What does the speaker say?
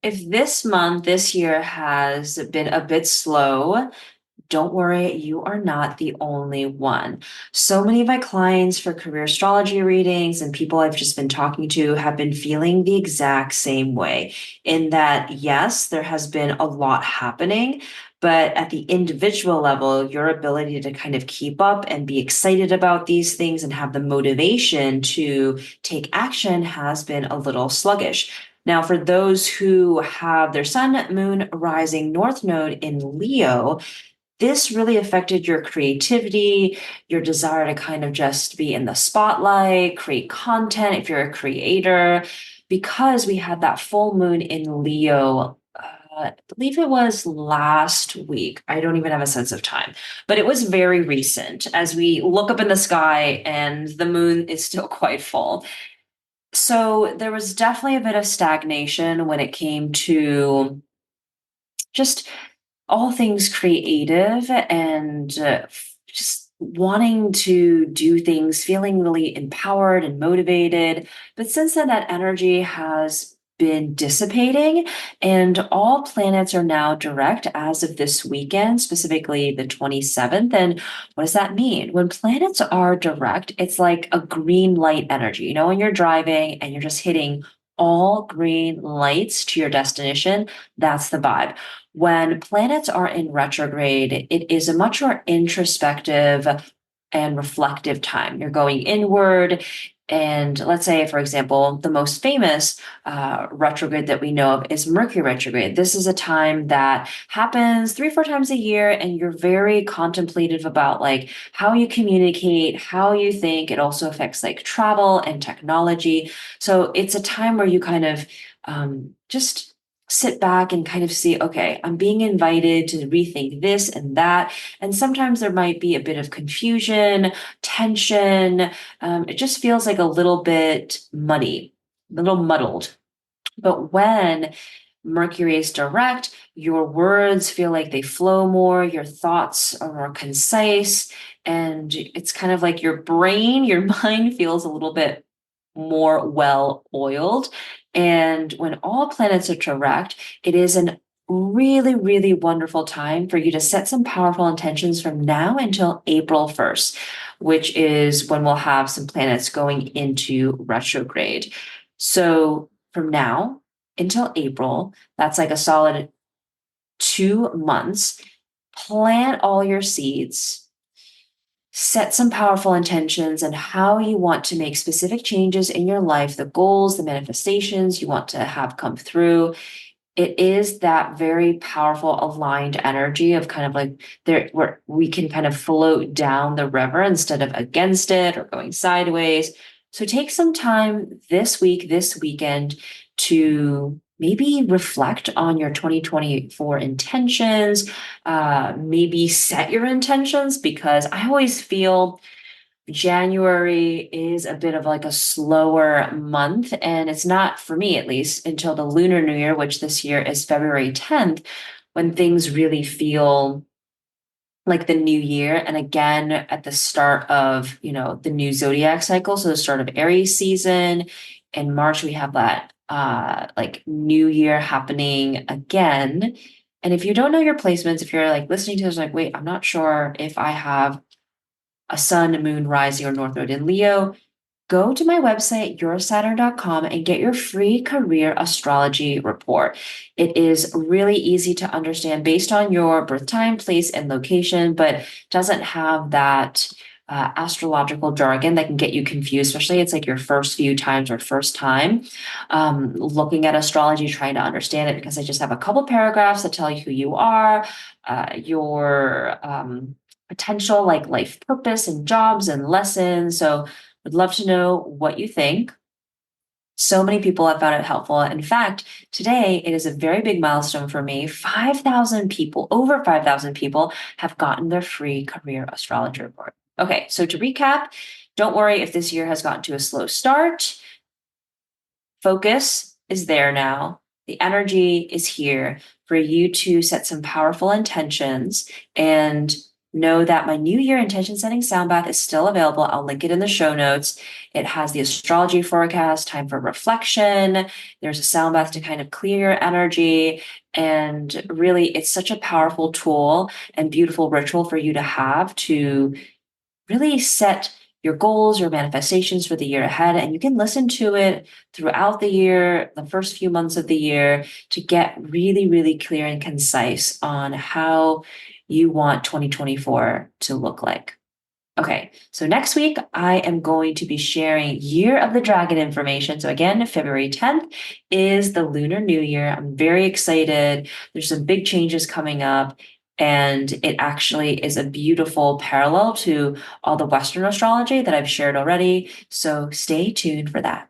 If this month, this year has been a bit slow, don't worry, you are not the only one. So many of my clients for career astrology readings and people I've just been talking to have been feeling the exact same way. In that, yes, there has been a lot happening, but at the individual level, your ability to kind of keep up and be excited about these things and have the motivation to take action has been a little sluggish. Now, for those who have their sun, moon, rising, north node in Leo, this really affected your creativity, your desire to kind of just be in the spotlight, create content if you're a creator, because we had that full moon in Leo. I believe it was last week. I don't even have a sense of time, but it was very recent as we look up in the sky and the moon is still quite full. So there was definitely a bit of stagnation when it came to just all things creative and just wanting to do things, feeling really empowered and motivated. But since then, that energy has been dissipating, and all planets are now direct as of this weekend, specifically the 27th. And what does that mean? When planets are direct, it's like a green light energy. You know, when you're driving and you're just hitting all green lights to your destination, that's the vibe. When planets are in retrograde, it is a much more introspective and reflective time. You're going inward. And let's say, for example, the most famous retrograde that we know of is Mercury retrograde. This is a time that happens 3 or 4 times a year, and you're very contemplative about like how you communicate, how you think. It also affects like travel and technology. So it's a time where you kind of just sit back and kind of see, okay, I'm being invited to rethink this and that. And sometimes there might be a bit of confusion, tension. It just feels like a little bit muddy, a little muddled. But when Mercury is direct, your words feel like they flow more, your thoughts are more concise, and it's kind of like your brain, your mind feels a little bit more well oiled. And when all planets are direct, it is an really, really wonderful time for you to set some powerful intentions from now until April 1st, which is when we'll have some planets going into retrograde. So from now until April, that's like a solid 2 months. Plant all your seeds, set some powerful intentions and how you want to make specific changes in your life, the goals, the manifestations you want to have come through. It is that very powerful aligned energy of kind of like there where we can kind of float down the river instead of against it or going sideways. So take some time this week, this weekend to maybe reflect on your 2024 intentions, maybe set your intentions because I always feel January is a bit of like a slower month, and it's not for me at least until the Lunar New Year, which this year is February 10th, when things really feel like the new year. And again, at the start of, the new zodiac cycle, so the start of Aries season. In March, we have that like new year happening again. And if you don't know your placements, if you're like listening to this, like, wait, I'm not sure if I have a sun, moon, rising, or north node in Leo, go to my website, yoursaturn.com, and get your free career astrology report. It is really easy to understand based on your birth time, place, and location, but doesn't have that astrological jargon that can get you confused, especially it's like your first few times or first time looking at astrology, trying to understand it, because I just have a couple paragraphs that tell you who you are, your potential like life purpose and jobs and lessons. So would love to know what you think. So many people have found it helpful. In fact, today it is a very big milestone for me. 5,000 people, over 5,000 people have gotten their free career astrology report. Okay, so to recap, don't worry if this year has gotten to a slow start. Focus is there now. The energy is here for you to set some powerful intentions and know that my New Year intention setting sound bath is still available. I'll link it in the show notes. It has the astrology forecast, time for reflection. There's a sound bath to kind of clear your energy. And really, it's such a powerful tool and beautiful ritual for you to have to really set your goals, your manifestations for the year ahead. And you can listen to it throughout the year, the first few months of the year, to get really, really clear and concise on how you want 2024 to look like. Okay, so next week I am going to be sharing Year of the Dragon information. So again, February 10th is the Lunar New Year. I'm very excited. There's some big changes coming up, and it actually is a beautiful parallel to all the Western astrology that I've shared already. So stay tuned for that.